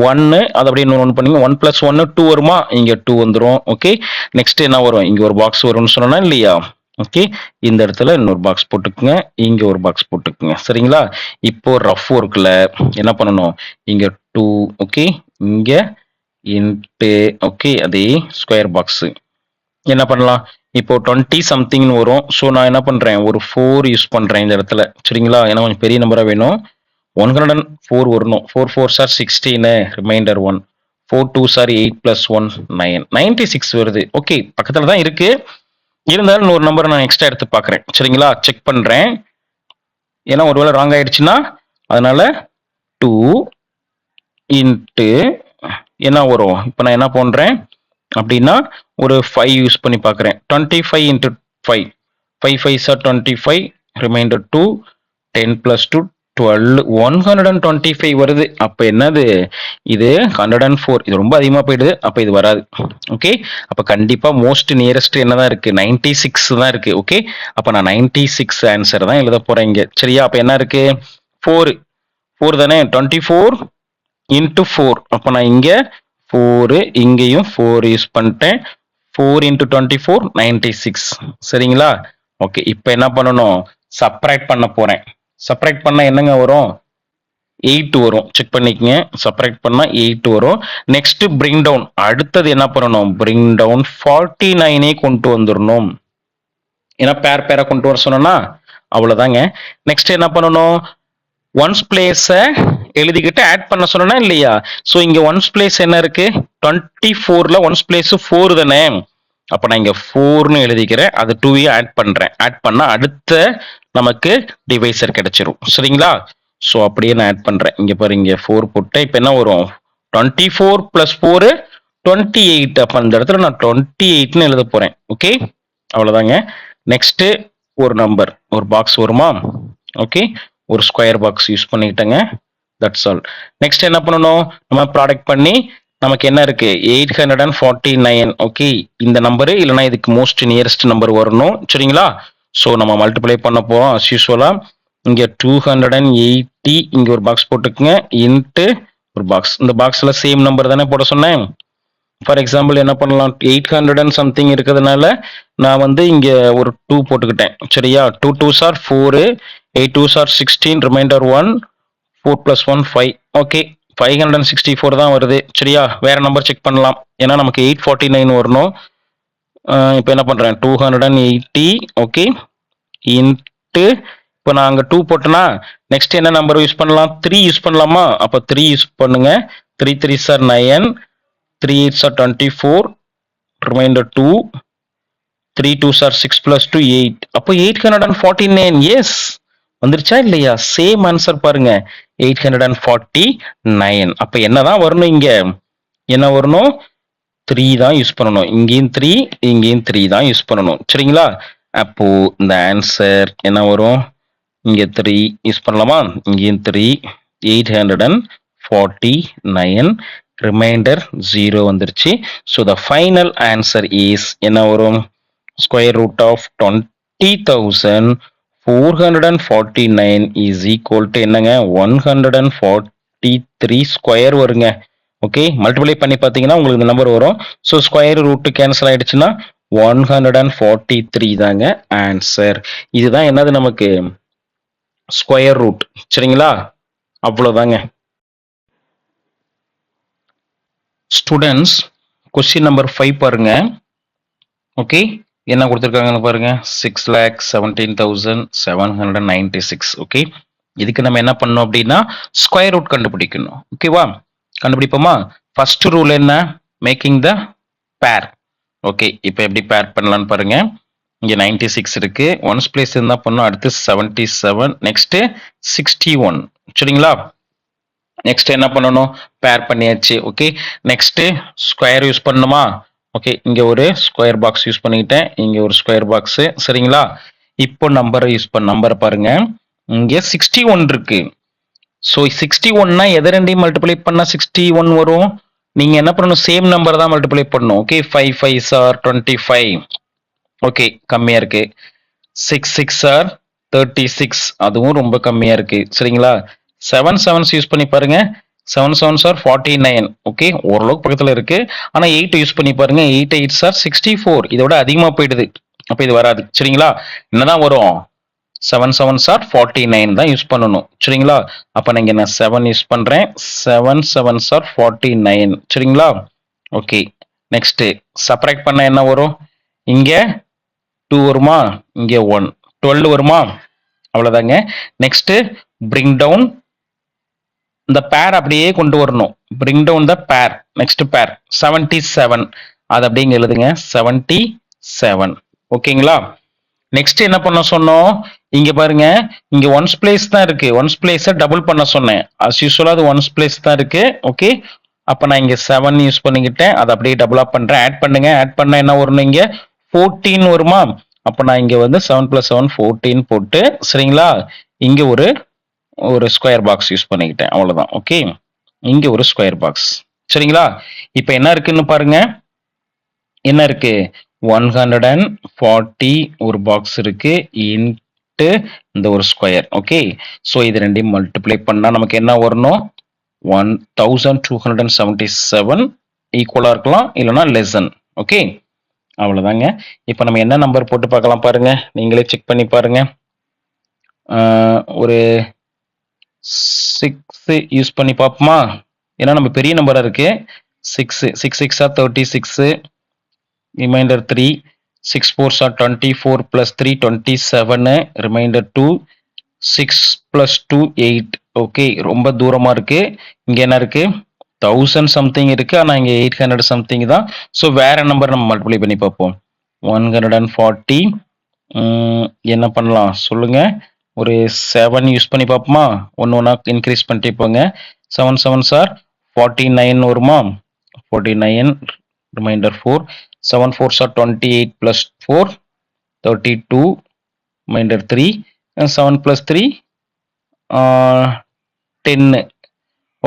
1 அதை அப்படியே இன்னொரு 1 பண்ணீங்க. 1 + 1 2 வருமா? இங்க 2 வந்துடும். ஓகே, நெக்ஸ்ட் என்ன வரும், இங்க ஒரு பாக்ஸ் வரும்னு சொன்னா இல்லையா? ஓகே, இந்த இடத்துல இன்னொரு பாக்ஸ் போட்டுக்குங்க, இங்க ஒரு பாக்ஸ் போட்டுக்குங்க. சரிங்களா? இப்போ ரஃப் ஒர்க்ல என்ன பண்ணணும், இங்க 2. ஓகே, இங்க இன்ட்டு. ஓகே, அதே ஸ்கொயர் பாக்ஸ் என்ன பண்ணலாம், இப்போ 20 சம்திங்னு வரும். ஸோ நான் என்ன பண்றேன், ஒரு 4 யூஸ் பண்றேன் இந்த இடத்துல. சரிங்களா? ஏன்னா கொஞ்சம் பெரிய நம்பரா வேணும். 104 வரணும். 4 4s are 16, remainder 1. 4 2s are 8 + 1 9. 96 வருது. ஓகே, பக்கத்துல தான் இருக்கு, இருந்தாலும் இன்னொரு நம்பர் நான் எக்ஸ்ட்ரா எடுத்து பார்க்குறேன். சரிங்களா? செக் பண்றேன், ஏன்னா ஒருவேளை ராங் ஆயிடுச்சுன்னா. அதனால 2 இன்ட்டு என்ன வரும், இப்போ நான் என்ன பண்றேன் அப்படின்னா ஒரு 5 யூஸ் பண்ணி பார்க்குறேன். 25 into 5. 5 5s are 25, reminder 2. 10 + 2 12. 125 வருது. அப்ப என்னது, இது 104. இது ரொம்ப அதிகமா போயிடுது, அப்ப இது வராது. ஓகே, அப்ப கண்டிப்பா மோஸ்ட் நியரஸ்ட் என்னதான் இருக்கு, 96 தான் இருக்கு. ஓகே, அப்ப நான் 96 ஆன்சர் தான் எழுத போறேன் இங்க. சரியா? அப்ப என்ன இருக்கு, 4 4 தானே, 24 into 4. அப்ப நான் இங்க 4, இங்கேயும் 4 யூஸ் பண்ணிட்டேன். 4 into 24 96. சரிங்களா? ஓகே, இப்போ என்ன பண்ணணும், சப்ராக்ட் பண்ண போறேன். சப்ராக்ட் பண்ணா என்னங்க வரும், 8 வரும். செக் பண்ணிக்கங்க, சப்ராக்ட் பண்ணா 8 வரும். Next bring down. அடுத்தது என்ன பண்ணணும், பிரிங் டவுன் 49 கொண்டு வந்துடணும், ஏன்னா பேர் பேரா கொண்டு வர சொன்னா. அவ்வளவுதாங்க. நெக்ஸ்ட் என்ன பண்ணணும், ஒன்ஸ் பிளேஸ எழுதிக்கிட்டு ஆட் பண்ண சொன்னா இல்லையா? ஸோ இங்க ஒன்ஸ் பிளேஸ் என்ன இருக்கு, 24ல ஒன்ஸ் பிளேஸ் 4 தானே. அப்ப நான் இங்க 4ன்னு எழுதிக்கிறேன், அது 2 ஆட் பண்றேன். ஆட் பண்ணா அடுத்த நமக்கு டிவைசர் கிடைச்சிரும். சரிங்களா? ஸோ அப்படியே நான் ஆட் பண்றேன். இங்க பாரு, இங்க 4 போட்டேன். இப்போ என்ன வரும், 24 + 4 28. அப்ப அந்த இடத்துல நான் 28ன்னு எழுத போறேன். ஓகே, அவ்வளவுதாங்க. நெக்ஸ்ட் ஒரு நம்பர், ஒரு பாக்ஸ் வருமா? ஓகே, ஒரு ஸ்கொயர் பாக்ஸ் யூஸ் பண்ணிக்கிட்டேங்க. That's all. நெக்ஸ்ட் என்ன பண்ணணும், நம்ம ப்ராடக்ட் பண்ணி நமக்கு என்ன இருக்கு, 849. ஓகே, இந்த நம்பரு இல்லைன்னா இதுக்கு மோஸ்ட் நியரஸ்ட் நம்பர் வரணும். சரிங்களா? ஸோ நம்ம மல்டிப்ளை பண்ண போறோம் அஸ் யூஸ்வலா. இங்க 280, இங்க ஒரு பாக்ஸ் போட்டுக்குங்க, இன்ட்டு ஒரு பாக்ஸ். இந்த பாக்ஸ்ல சேம் நம்பர் தானே போட சொன்னேன். ஃபார் எக்ஸாம்பிள் என்ன பண்ணலாம், 800 அண்ட் சம்திங் இருக்கிறதுனால நான் வந்து இங்க ஒரு 2 போட்டுக்கிட்டேன். சரியா, 2 2s are 4, 8 2s are 16, remainder 1, 4 plus 1 5. Okay, 564 தான் வருது. சரியா, வேற நம்பர் செக் பண்ணலாம். ஏன்னா நமக்கு 849 வரணும். இப்போ என்ன பண்றேன், 280. ஓகே, இன்ட்டு இப்போ நான் அங்கே 2 போட்டேன்னா நெக்ஸ்ட் என்ன நம்பர் யூஸ் பண்ணலாம், 3 யூஸ் பண்ணலாமா? அப்போ 3 யூஸ் பண்ணுங்க. 3 3s are 9, 3 8s are 24, reminder 2, 3 2s are 6 plus 2 8. அப்போ 849. எஸ், வந்துருச்சா இல்லையா? சேம் ஆன்சர் பாருங்க, 849. அப்ப என்னதான் வரணும், இங்க என்ன வரணும், 3 தான் யூஸ் பண்ணணும். இங்கேயும் 3, இங்கேயும் 3 தான் யூஸ் பண்ணணும். சரிங்களா, அப்போ இந்த ஆன்சர் என்ன வரும், இங்க 3 யூஸ் பண்ணலாமா, இங்கேயும் 3, 849, ரிமைண்டர் 0 வந்துருச்சு. So the final answer is என்ன வரும், square root of 20,449 is equal to என்னங்க, 143 ஸ்கொயர் வருங்க. ஓகே, மல்டிப்ளை பண்ணி பார்த்தீங்கன்னா உங்களுக்கு இந்த நம்பர் வரும். ஸோ ஸ்கொயர் ரூட் கேன்சல் ஆயிடுச்சுன்னா 143 தாங்க ஆன்சர். இதுதான் என்னது, நமக்கு ஸ்கொயர் ரூட். சரிங்களா, அவ்வளோதாங்க. ஸ்டூடெண்ட்ஸ், கொஸ்டின் நம்பர் 5 பாருங்க. ஓகே, என்ன கொடுத்துருக்காங்கன்னு பாருங்க, 6,17,796. ஓகே, இதுக்கு நம்ம என்ன பண்ணோம் அப்படின்னா ஸ்கொயர் ரூட் கண்டுபிடிக்கணும். ஓகேவா, கண்டுபிடிப்போமா? ஃபர்ஸ்ட் ரூல் என்ன, மேக்கிங் த பேர். ஓகே, இப்போ எப்படி பேர் பண்ணலாம்னு பாருங்க. இங்க 96 இருக்கு, ஒன்ஸ் பிளேஸ் இருந்தா பண்ணோம். அடுத்து 77, நெக்ஸ்ட் 61. சரிங்களா, நெக்ஸ்ட் என்ன பண்ணணும், பேர் பண்ணியாச்சு. ஓகே, நெக்ஸ்ட் ஸ்கொயர் யூஸ் பண்ணணுமா? ஓகே, இங்க ஒரு ஸ்கொயர் பாக்ஸ் யூஸ் பண்ணிக்கிட்டேன், இங்க ஒரு ஸ்கொயர் பாக்ஸ். சரிங்களா, இப்போ நம்பரை யூஸ் பண்ண, நம்பரை பாருங்க, இங்க 61 இருக்கு. ஸோ 61னா எதை ரெண்டையும் மல்டிப்ளை பண்ணா 61 வரும். நீங்க என்ன பண்ணணும், சேம் நம்பர் தான் மல்டிப்ளை பண்ணணும். Okay, 5 5s are 25. ஓகே, கம்மியா இருக்கு. 6 6s are 36, அதுவும் ரொம்ப கம்மியா இருக்கு. சரிங்களா, 7 7s யூஸ் பண்ணி பாருங்க, 7 7s are 49. ஓகே, ஓரளவுக்கு பக்கத்துல இருக்கு. ஆனா 8 யூஸ் பண்ணி பாருங்க, 8 8s are 64, இதோட அதிகமா போயிடுது. அப்ப இது வராது. சரிங்களா, என்னதான் வரும், 7 7s are 49 தான் யூஸ் பண்ணணும். சரிங்களா, அப்ப நீங்க நான் 7 யூஸ் பண்றேன், 7 7s are 49. சரிங்களா, ஓகே, நெக்ஸ்ட் சப்ராக்ட் பண்ண என்ன வரும், இங்க 2 வருமா, இங்க 1, 12 வருமா, அவ்வளவுதாங்க. நெக்ஸ்ட் பிரிங் டவுன் இந்த பேர், அப்படியே கொண்டு வரணும். பிரிங் டவுன் த பேர், நெக்ஸ்ட் பேர் 77, அது அப்படிங்க எழுதுங்க, 77. ஓகேங்களா, நெக்ஸ்ட் என்ன பண்ண சொன்னோம், இங்க பாருங்க, இங்க ஒன்ஸ் பிளேஸ் தான் இருக்கு, ஒன்ஸ் பிளேஸ டபுள் பண்ண சொன்னேன். அஸ் யூசுவலா அது ஒன்ஸ் பிளேஸ் தான் இருக்கு. ஓகே, அப்ப நான் இங்க 7 யூஸ் பண்ணிக்கிட்டேன், அதை அப்படியே டபுளா பண்றேன். ஆட் பண்ணுங்க, ஆட் பண்ண என்ன வரும், இங்க 14 வருமா? அப்ப நான் இங்க வந்து 7 + 7 14 போட்டு, சரிங்களா, இங்க ஒரு ஸ்கொயர் பாக்ஸ் யூஸ் பண்ணிக்கிட்டேன், அவ்வளவுதான். ஓகே, இங்க ஒரு ஸ்கொயர் பாக்ஸ். சரிங்களா, இப்ப என்ன இருக்குன்னு பாருங்க, என்ன இருக்கு, 140 ஒரு பாக்ஸ் இருக்கு, இன்ட்டு இந்த ஒரு ஸ்கொயர். ஓகே, ஸோ இது ரெண்டையும் மல்டிப்ளை பண்ணா நமக்கு என்ன வரணும், 1277 ஈக்குவலா இருக்கலாம், இல்லைன்னா லெசன். ஓகே, அவ்வளவுதாங்க. இப்போ நம்ம என்ன நம்பர் போட்டு பார்க்கலாம் பாருங்க, நீங்களே செக் பண்ணி பாருங்க. ஒரு 6 யூஸ் பண்ணி பார்ப்போமா? ஏன்னா நம்ம பெரிய நம்பரா இருக்கு. 6 6 6 are 36, remainder 3, 6 4s are 24 plus 3 27, remainder 2, 6 plus 2 8. Okay, ரொம்ப தூரமா இருக்கு. இங்க என்ன இருக்கு, 1000 சம்திங் இருக்கு, ஆனா இங்க 800 சம்திங் தான். ஸோ வேற நம்பர் நம்ம மல்டிப்ளை பண்ணி பார்ப்போம். 140 என்ன பண்ணலாம் சொல்லுங்க, ஒரு 7 யூஸ் பண்ணி பார்ப்போமா? ஒன்னா இன்க்ரீஸ் பண்ணிட்டு போங்க. 7 7s are 49 வருமா? 49, remainder 4, 7 4s are 28 plus 4 32, remainder 3, 7 plus 3 10.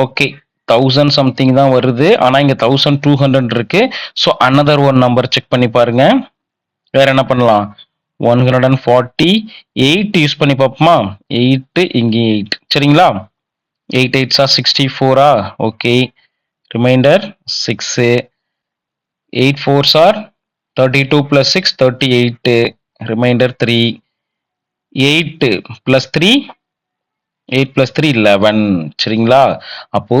Okay, 1000 something தான் வருது, ஆனா இங்க 1200 இருக்கு. So another one number check பண்ணி பாருங்க. வேற என்ன பண்ணலாம், 148 யூஸ் பண்ணி பார்ப்போமா? 8, இங்கே 8. சரிங்களா, 8 8s are 64. Okay, remainder 6, 8 4s are 32 plus 6 38, remainder 3, 8 plus 3 8 plus 3 11. சரிங்களா? அப்போ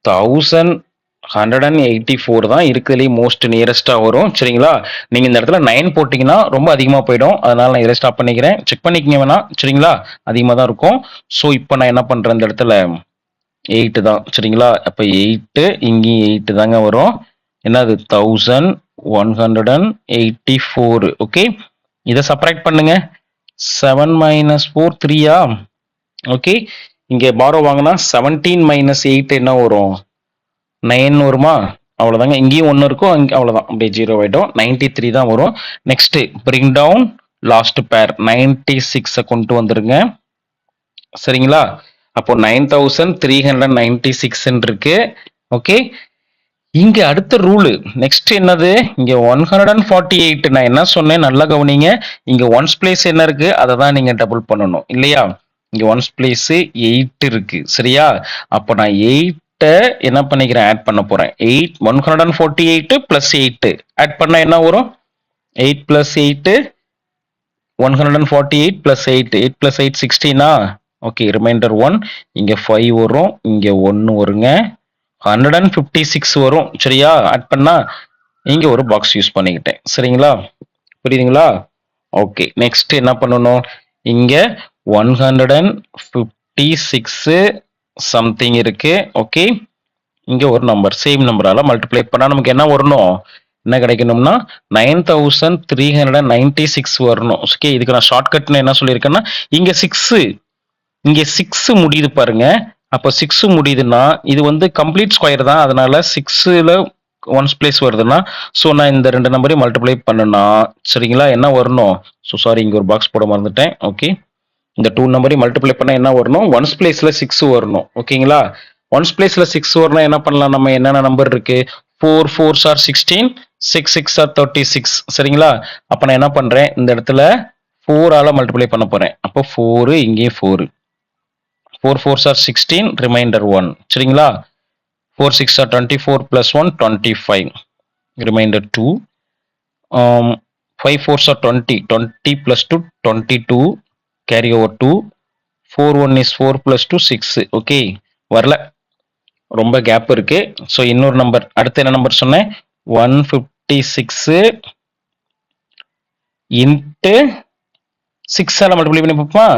1184 தான் இருக்கிறதுலே மோஸ்ட் நியரஸ்டா வரும். சரிங்களா? நீங்க இந்த இடத்துல 9 போட்டீங்கன்னா ரொம்ப அதிகமா போயிடும். அதனால நான் இதில் ஸ்டாப் பண்ணிக்கிறேன். செக் பண்ணிக்கங்க வேணா. சரிங்களா? அதிகமா தான் இருக்கும். ஸோ இப்போ நான் என்ன பண்றேன் இந்த இடத்துல 8 தான். சரிங்களா? அப்ப 8 இங்கேயும் 8 தாங்க வரும். என்னது 1184. ஓகே, இதை சப்ராக்ட் பண்ணுங்க. 7 மைனஸ் 4 3-ஆ? ஓகே, இங்க பாரோ வாங்கினா 17 மைனஸ் 8 என்ன வரும்? 9 வருமா? அவ்வளவுதாங்க. இங்கேயும் 1 இருக்கும், அவ்வளவுதான், அப்படியே 0 ஆயிடும். 93 தான் வரும். நெக்ஸ்ட் பிரிங் டவுன் லாஸ்ட் பேர் 96 கொண்டு வந்துருங்க. சரிங்களா? அப்போ 9396 இருக்கு. ஓகே, இங்க அடுத்த ரூல் நெக்ஸ்ட் என்னது? இங்க 148. நான் என்ன சொன்னேன் நல்லா கவனிங்க. இங்க ஒன்ஸ் பிளேஸ் என்ன இருக்கு, அதை தான் நீங்க டபுள் பண்ணணும் இல்லையா? இங்க ஒன்ஸ் பிளேஸ் 8 இருக்கு. சரியா? அப்போ நான் 8 என்ன பண்ணிக்கிறேன், ஆட் பண்ண போறேன். 148 பிளஸ் 8 ஆட் பண்ணா என்ன வரும்? 8 பிளஸ் 8 148 பிளஸ் 8 8 பிளஸ் 8 16-ஆ? Okay, remainder 1. இங்க 5 வரும், இங்க 1 வருங்க. 156 வரும். சரியா? ஆட் பண்ணா இங்க ஒரு பாக்ஸ் யூஸ் பண்ணிக்கிட்டேன். சரிங்களா? புரியுதுங்களா? ஓகே, நெக்ஸ்ட் என்ன பண்ணணும்? இங்க 156 சம்திங் இருக்கு. ஓகே, இங்க ஒரு நம்பர் சேம் நம்பரால மல்டிப்ளை பண்ணா நமக்கு என்ன வரணும்? என்ன கிடைக்கணும்னா 9396 வரணும். ஓகே, இதுக்கு நான் ஷார்ட்கட்னு என்ன சொல்லியிருக்கேன்னா, இங்க 6 முடியுது பாருங்க. அப்போ 6 முடியுதுன்னா இது வந்து கம்ப்ளீட் ஸ்கொயர் தான். அதனால 6ல ஒன்ஸ் பிளேஸ் வருதுன்னா, ஸோ நான் இந்த ரெண்டு நம்பரையும் மல்டிப்ளை பண்ணுனா, சரிங்களா, என்ன வரணும்? ஸோ சாரி, இங்க ஒரு பாக்ஸ் போட மறந்துட்டேன். ஓகே, இந்த 2 நம்பரையும் மல்டிப்ளை பண்ணா என்ன வரணும்? ஒன்ஸ் பிளேஸ்ல 6 வரணும். ஓகேங்களா? ஒன்ஸ் பிளேஸ்ல 6 வரணும். என்ன பண்ணலாம்? நம்ம என்னென்ன நம்பர் இருக்கு? 4 4s are 16, 6 6 are 36. சரிங்களா? அப்ப நான் என்ன பண்றேன், இந்த இடத்துல 4ஆல மல்டிப்ளை பண்ண போறேன். அப்போ 4, இங்கேயும் 4. 4 4s are 16, ரிமைண்டர் 1. சரிங்களா? 4 6 are 24 plus 1 25, reminder 2. 5 4s are 20, 20 plus 2 22, carry over 2. 4 1 is 4 plus 2 6. Okay, வரல, ரொம்ப கேப் இருக்கு. ஸோ இன்னொரு நம்பர், அடுத்து என்ன நம்பர் சொன்னேன்? 156 இன்ட்டு 6ஆல மல்டிப்ளை பண்ணி பார்ப்போமா?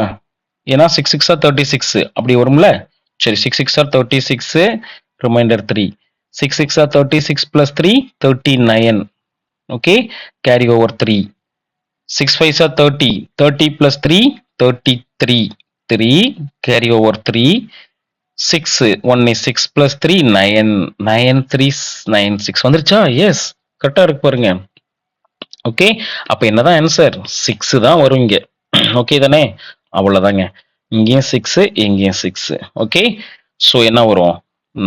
ஏன்னா 6 6 are 36 அப்படி வரும்ல. சரி, 6 6 are 36, remainder 3. 6 6 are 36 plus 3 39. Okay, carry over 3. 6 5s are 30, 30 plus 3 33, 3, carry over 3. 6 1 is 6 plus 3 9, 9 3 9 6 வந்துருச்சா? எஸ், கரெக்டா இருக்கு பாருங்க. ஓகே, அப்ப என்னதான் ஆன்சர்? 6 தான் வரும் இங்க. ஓகே தானே? அவ்வளவுதாங்க. இங்கேயும் 6, இங்கேயும் 6. ஓகே, ஸோ என்ன வரும்?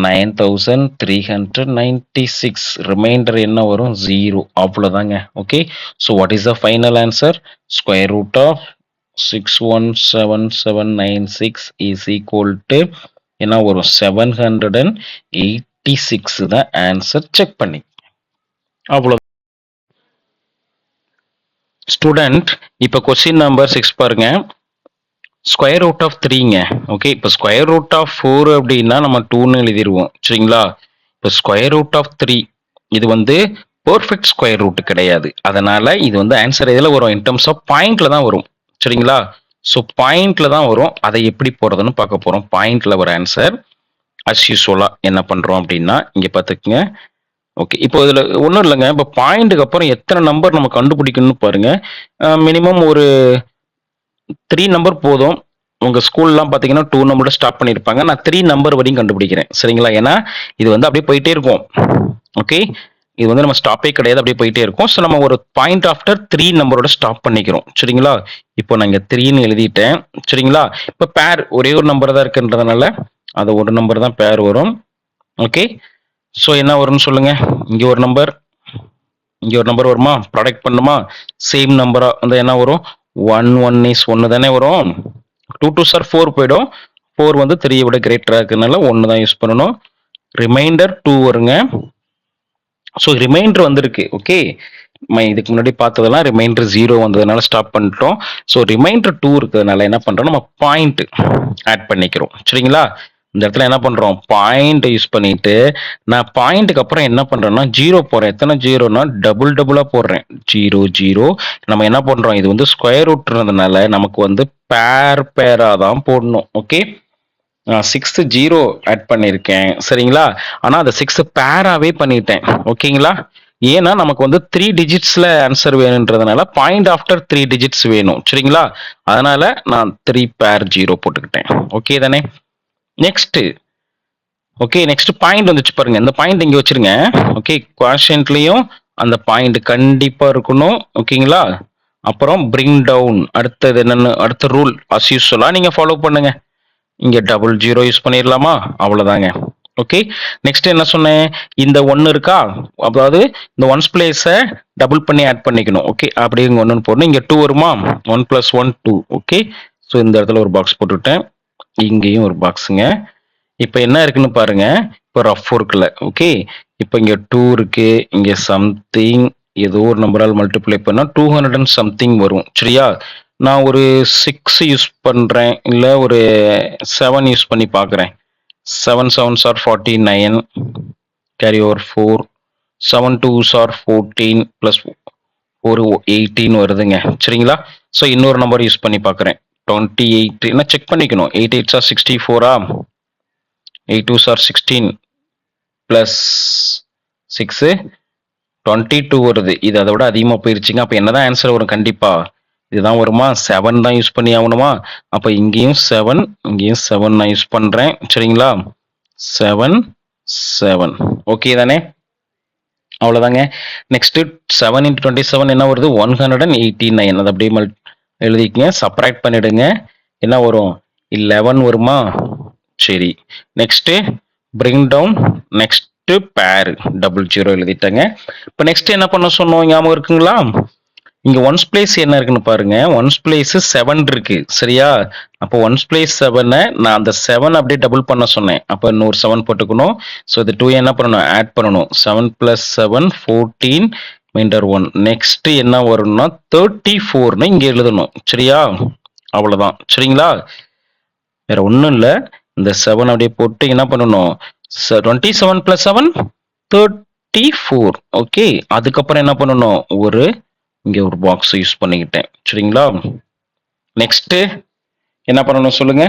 9396. ரிமைண்டர் என்ன வரும்? 0. அவ்வளவுதாங்க. Okay, so what is the final answer? Square root of 617796 is equal to என்ன வரும்? 786 தான் ஆன்சர். செக் பண்ணி அவ்வளவு. ஸ்டூடெண்ட், இப்போ கொஸ்டின் நம்பர் 6 பாருங்க. ஸ்கொயர் ரூட் ஆஃப் 3ங்க. ஓகே, இப்போ ஸ்கொயர் ரூட் ஆஃப் 4 அப்படின்னா நம்ம 2ன்னு எழுதிடுவோம். சரிங்களா? இப்போ ஸ்கொயர் ரூட் ஆஃப் 3 இது வந்து பெர்ஃபெக்ட் ஸ்கொயர் ரூட் கிடையாது. அதனால இது வந்து ஆன்சர் இதில் வரும், இன் டர்ம்ஸ் ஆஃப் பாயிண்ட்ல தான் வரும். சரிங்களா? ஸோ பாயிண்ட்ல தான் வரும். அதை எப்படி போறதுன்னு பார்க்க போறோம். பாயிண்ட்ல வர ஆன்சர் அஸ் யூஸ்வலா என்ன பண்றோம் அப்படின்னா, இங்க பார்த்துக்குங்க. ஓகே, இப்போ இதுல ஒன்றும் இல்லைங்க. இப்போ பாயிண்ட்டுக்கு அப்புறம் எத்தனை நம்பர் நம்ம கண்டுபிடிக்கணும்னு பாருங்க. மினிமம் ஒரு 3 நம்பர் போதும். உங்க ஸ்கூல்லாம் பார்த்தீங்கன்னா 2 நம்பரோட ஸ்டார்ட் பண்ணியிருப்பாங்க. நான் 3 நம்பர் வரையும் கண்டுபிடிக்கிறேன். சரிங்களா? ஏன்னா இது வந்து அப்படியே போயிட்டே இருக்கும். ஓகே, இது வந்து நம்ம ஸ்டாப்பே கிடையாது, அப்படியே போயிட்டே இருக்கும். ஸோ நம்ம ஒரு பாயிண்ட் ஆஃப்டர் 3 நம்பரோட ஸ்டாப் பண்ணிக்கிறோம். சரிங்களா? இப்போ நான் இங்க 3ன்னு எழுதிட்டேன். சரிங்களா? இப்போ பேர் ஒரே ஒரு நம்பர் தான் இருக்குன்றதுனால அது ஒரு நம்பர் தான் பேர் வரும். ஓகே, ஸோ என்ன வரும்னு சொல்லுங்க. இங்க ஒரு நம்பர், இங்க ஒரு நம்பர் வருமா? ப்ராடக்ட் பண்ணுமா? சேம் நம்பரா வந்து என்ன வரும்? 1 1 இஸ் 1 தானே வரும். 2 2s are 4 போயிடும். 4 வந்து 3 விட கிரேட்டரா இருக்கிறதுனால 1 தான் யூஸ் பண்ணணும். ரிமைண்டர் 2 வருங்க. ஸோ ரிமைண்டர் வந்திருக்கு. ஓகே, நம்ம இதுக்கு முன்னாடி பார்த்ததெல்லாம் ரிமைண்டர் 0 வந்ததுனால ஸ்டாப் பண்ணிட்டோம். ஸோ ரிமைண்டர் 2 இருக்கிறதுனால என்ன பண்றோம், நம்ம பாயிண்ட் ஆட் பண்ணிக்கிறோம். சரிங்களா? இந்த இடத்துல என்ன பண்றோம், பாயிண்ட் யூஸ் பண்ணிட்டு நான் பாயிண்ட்டுக்கு அப்புறம் என்ன பண்றேன்னா 0 போடுறேன். எத்தனை ஜீரோனா டபுள் டபுளா போடுறேன். 0 0. நம்ம என்ன பண்றோம், இது வந்து ஸ்கொயர் ரூட்ன்றதுனால நமக்கு வந்து பேரா தான் போடணும். ஓகே, நான் 6th 0 ஆட் பண்ணியிருக்கேன். சரிங்களா? ஆனா அந்த 6 பேராவே பண்ணிட்டேன். ஓகேங்களா? ஏன்னா நமக்கு வந்து 3 டிஜிட்ஸ்ல ஆன்சர் வேணுன்றதுனால பாயிண்ட் ஆஃப்டர் 3 டிஜிட்ஸ் வேணும். சரிங்களா? அதனால நான் 3 பேர் 0 போட்டுக்கிட்டேன். ஓகே தானே? நெக்ஸ்ட் ஓகே, நெக்ஸ்ட் பாயிண்ட் வந்துச்சு பாருங்க. இந்த பாயிண்ட் இங்க வச்சிருங்க. ஓகே, குவாஷன்ட்லயும் அந்த பாயிண்ட் கண்டிப்பா இருக்கணும். ஓகேங்களா? அப்புறம் பிரிங் டவுன், அடுத்தது என்னன்னு அடுத்த ரூல் அஸ் யூஸ்வலா நீங்க ஃபாலோ பண்ணுங்க. இங்க டபுள் 0 யூஸ் பண்ணிடலாமா? அவ்வளவுதாங்க. ஓகே, நெக்ஸ்ட் என்ன சொன்னேன், இந்த ஒன்னு இருக்கா, அதாவது இந்த ஒன்ஸ் பிளேஸை டபுள் பண்ணி ஆட் பண்ணிக்கணும். ஓகே, அப்படியே இங்க ஒன்னு போடணும். இங்க 2 வருமா, 1 + 1 2. ஓகே, ஸோ இந்த இடத்துல ஒரு பாக்ஸ் போட்டுவிட்டேன், இங்கேயும் ஒரு பாக்ஸுங்க. இப்போ என்ன இருக்குன்னு பாருங்க, இப்போ ரஃப் இருக்குல்ல. ஓகே, இப்போ இங்க 2 இருக்கு, இங்க சம்திங் ஏதோ ஒரு நம்பரால் மல்டிப்ளை பண்ணா 200 and சம்திங் வரும். சரியா? நான் ஒரு 6 யூஸ் பண்றேன், இல்ல ஒரு 7 யூஸ் பண்ணி பார்க்குறேன். 7 7s are 49, carry over 4, 7 2s are 14 plus 4 18 வருதுங்க. சரிங்களா? ஸோ இன்னொரு நம்பர் யூஸ் பண்ணி பார்க்குறேன். 28 என்ன செக் பண்ணிக்கணும். 8 8s are 64, 8 2s are 16 plus 6 22 வருது. இது அதை விட அதிகமாக போயிருச்சுங்க. அப்போ என்னதான் ஆன்சர் வரும், கண்டிப்பா இதுதான் வருமா? 7 தான் யூஸ் பண்ணி ஆகணுமா? அப்போ இங்கேயும் 7, இங்கேயும் 7 நான் யூஸ் பண்றேன். சரிங்களா? 7 7. ஓகே தானே? அவ்வளோதாங்க. நெக்ஸ்ட் 7 × 27 என்ன வருது, 189. அது அப்படியே எழுதிக்கங்க, சப்ராக்ட் பண்ணிடுங்க. என்ன வரும், 11 வருமா? சரி, நெக்ஸ்ட் பிரிங் டவுன், நெக்ஸ்ட் பேர் டபுள் 0 எழுதிட்டேங்க. இப்போ நெக்ஸ்ட் என்ன பண்ண சொன்னோம், ஞாபகம் இருக்குங்களா? இங்க ஒன்ஸ் பிளேஸ் என்ன இருக்குன்னு பாருங்க. ஒன்ஸ் பிளேஸ் 7 இருக்கு. சரியா? அப்போ ஒன்ஸ் பிளேஸ் 7 நான் அந்த 7 அப்படியே டபுள் பண்ண சொன்னேன். அப்போ இன்னொரு 7 போட்டுக்கணும். ஸோ இது 2 என்ன பண்ணணும், ஆட் பண்ணணும். 7 + 7 14 மைண்டர் 1. நெக்ஸ்ட் என்ன வரும்னா 34ன்னு இங்க எழுதணும். சரியா? அவ்வளவுதான். சரிங்களா? வேற ஒன்றும் இல்லை, இந்த 7 அப்படியே போட்டு என்ன பண்ணணும், 27 + 7 34. ஓகே, அதுக்கப்புறம் என்ன பண்ணணும், இங்க ஒரு பாக்ஸ் யூஸ் பண்ணிக்கிட்டேன். சரிங்களா? நெக்ஸ்ட் என்ன பண்ணணும் சொல்லுங்க.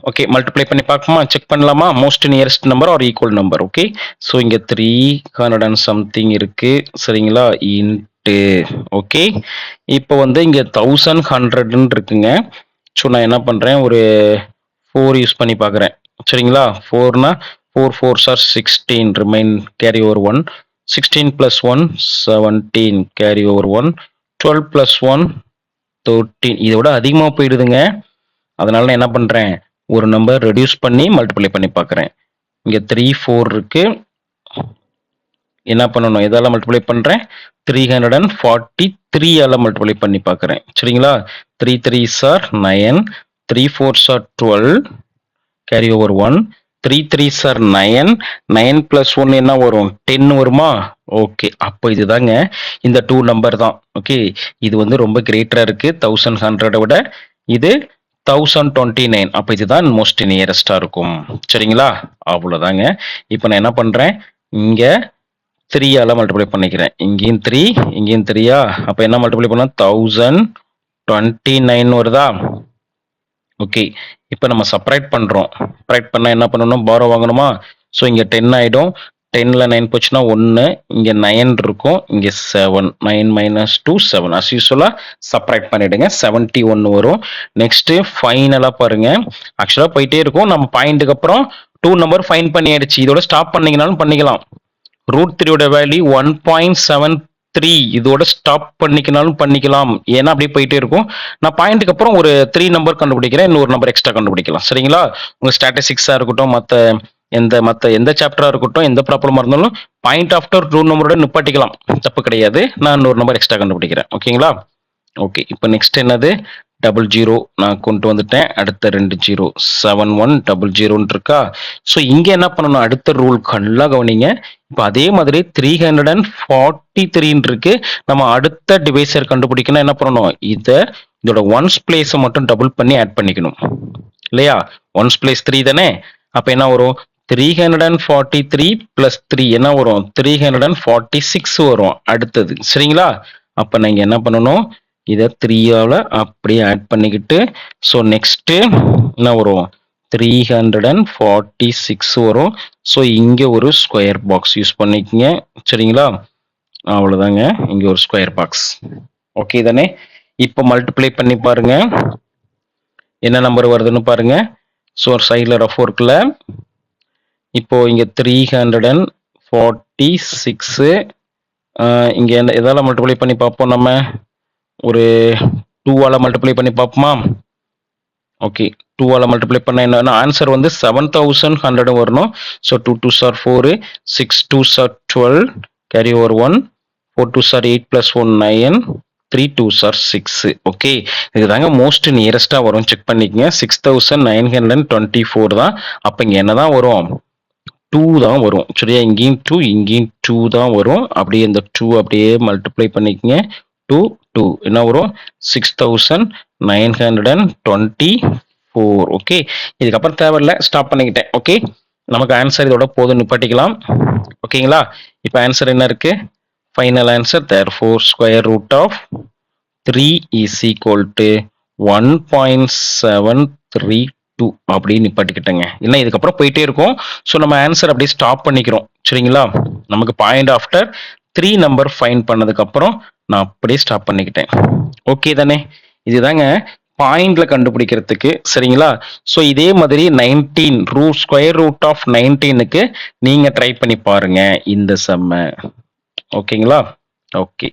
ஓகே, மல்டிப்ளை பண்ணி பார்க்கலாமா, செக் பண்ணலாமா? Most nearest number or equal number. Okay, so இங்க 300 and சம்திங் இருக்கு. சரிங்களா? இன்ட்டு ஓகே, இப்போ வந்து இங்க 1100 இருக்குங்க. ஸோ நான் என்ன பண்றேன், ஒரு 4 யூஸ் பண்ணி பார்க்குறேன். சரிங்களா? 4னா 4 4s are 16, remain carry over 1. 16 + 1 17, carry over 1. 12 + 1 13. இதை விட அதிகமாக போயிடுதுங்க. அதனால நான் என்ன பண்றேன், ஒரு நம்பர் ரெடியூஸ் பண்ணி மல்டிப்ளை பண்ணி பார்க்குறேன். இங்க 3 4 இருக்கு. என்ன பண்ணணும், எதால மல்டிப்ளை பண்றேன், 343 ஆல மல்டிப்ளை பண்ணி பார்க்குறேன். சரிங்களா? 3 3s are 9, 3 4s are 12, carry over 1. 3 3s are 9, 9 + 1 என்ன வரும், 10 வருமா? ஓகே, அப்போ இதுதாங்க இந்த 2 நம்பர் தான். ஓகே, இது வந்து ரொம்ப கிரேட்டரா இருக்கு 1100 விட. இது 1029. அப்போ இதுதான் மோஸ்ட் நியரஸ்டா இருக்கும். சரிங்களா? அவ்வளோதாங்க. இப்போ நான் என்ன பண்றேன், இங்க 3 ஆல மல்டிப்ளை பண்ணிக்கிறேன். இங்கேயும் 3, இங்கேயும் 3யா? அப்போ என்ன மல்டிப்ளை பண்ணா 1029 வருதா? ஓகே, இப்போ நம்ம சப்ராக்ட் பண்றோம். சப்ராக்ட் பண்ணா என்ன பண்ணணும், பாரோ வாங்கணுமா? ஸோ இங்க 10 ஆயிடும். 10ல 9 போச்சுன்னா 1, இங்க 9 இருக்கும், இங்க 7. 9 - 2 7. அஸ் யூஸ்வலா சப்ராக்ட் பண்ணிடுங்க, 71 வரும். நெக்ஸ்ட் ஃபைனலா பாருங்க, ஆக்சுவலா போயிட்டே இருக்கும். நம்ம பாயிண்ட்டுக்கு அப்புறம் 2 நம்பர் ஃபைன் பண்ணியாச்சு. இதோட ஸ்டாப் பண்ணீங்கனாலும் பண்ணிக்கலாம். √3 வேல்யூ 1.73. இதோட ஸ்டாப் பண்ணிக்கனாலும் பண்ணிக்கலாம், ஏன்னா அப்படியே போயிட்டே இருக்கும். நான் பாயிண்ட்டுக்கு அப்புறம் ஒரு 3 நம்பர் கண்டுபிடிக்கிறேன், இன்னொரு நம்பர் எக்ஸ்ட்ரா கண்டுபிடிக்கலாம். சரிங்களா? உங்க ஸ்டாட்டிஸ்டிக்ஸா இருக்கட்டும், மற்ற எந்த சாப்டரா இருக்கட்டும், எந்த ப்ராப்ளமா இருந்தாலும் பாயிண்ட் ஆஃப்டர் 2 நம்பரோட நிப்பாட்டிக்கலாம், தப்பு கிடையாது. நான் இன்னொரு நம்பர் எக்ஸ்ட்ரா கண்டுபிடிக்கிறேன். ஓகேங்களா? ஓகே, இப்போ நெக்ஸ்ட் என்னது, 00 நான் கொண்டு வந்துட்டேன். அடுத்த 2 0 7100 இருக்கா? ஸோ இங்க என்ன பண்ணணும், அடுத்த ரூல் நல்லா கவனிங்க. இப்போ அதே மாதிரி 343 இருக்கு. நம்ம அடுத்த டிவைசர் கண்டுபிடிக்கணும் என்ன பண்ணணும்? இதோட ஒன்ஸ் பிளேஸை மட்டும் டபுள் பண்ணி ஆட் பண்ணிக்கணும் இல்லையா? ஒன்ஸ் பிளேஸ் 3 தானே? அப்ப என்ன வரும்? 343 பிளஸ் 3 என்ன வரும்? 346 வரும் அடுத்தது. சரிங்களா? அப்ப நீங்க என்ன பண்ணணும்? இதை 3ஆல அப்படியே ஆட் பண்ணிக்கிட்டு ஸோ நெக்ஸ்ட் என்ன வரும்? 346 வரும். ஸோ இங்க ஒரு ஸ்கொயர் பாக்ஸ் யூஸ் பண்ணிக்கங்க. சரிங்களா? அவ்வளவுதாங்க. இங்க ஒரு ஸ்கொயர் பாக்ஸ். ஓகே தானே? இப்போ மல்டிப்ளை பண்ணி பாருங்க. என்ன நம்பர் வருதுன்னு பாருங்க. ஸோ சைடில் ரஃப் ஒர்க்கில் இப்போ இங்க 346 இங்க எதால மல்டிப்ளை பண்ணி பார்ப்போம்? நம்ம ஒரு 2ஆல மல்டிப்ளை பண்ணி பார்ப்போமா? ஓகே, 2ஆல மல்டிப்ளை பண்ண என்ன ஆன்சர் வந்து 7100 வரணும். So 2 2s are 4, 6 2s are 12, carry over 1, 4 2s are 8 plus 1 9, 3 2s are 6. Okay, இதுதாங்க மோஸ்ட் நியரஸ்டா வரும். செக் பண்ணிக்கங்க. 6924 தான். அப்ப இங்க என்னதான் வரும்? 2 தான் வரும். சரியா? இங்கேயும் 2 இங்கேயும் 2 தான் வரும். அப்படியே இந்த 2 அப்படியே மல்டிப்ளை பண்ணிக்கங்க. 2 2 என்ன வரும்? 6924. ஓகே, இதுக்கப்புறம் தேவையில்லை, ஸ்டாப் பண்ணிக்கிட்டேன். ஓகே, நமக்கு ஆன்சர் இதோட போதும், நிப்பாட்டிக்கலாம். ஓகேங்களா? இப்போ ஆன்சர் என்ன இருக்கு? Final answer therefore square root of 3 is equal to 1.732 அப்படின்னு நிப்பாட்டிக்கிட்டேங்க. இல்லை இதுக்கப்புறம் போயிட்டே இருக்கும். ஸோ நம்ம ஆன்சர் அப்படியே ஸ்டாப் பண்ணிக்கிறோம். சரிங்களா? நமக்கு பாயிண்ட் ஆஃப்டர் 3 நம்பர் ஃபைண்ட் பண்ணதுக்கு அப்புறம் நான் அப்படியே ஸ்டாப் பண்ணிக்கிட்டேன். ஓகே தானே? இதுதாங்க பாயிண்ட்ல கண்டுபிடிக்கிறதுக்கு. சரிங்களா? ஸோ இதே மாதிரி 19 ஸ்கொயர் ரூட் ஆஃப் 19க்கு நீங்க ட்ரை பண்ணி பாருங்க இந்த செம்ம. ஓகேங்களா? ஓகே.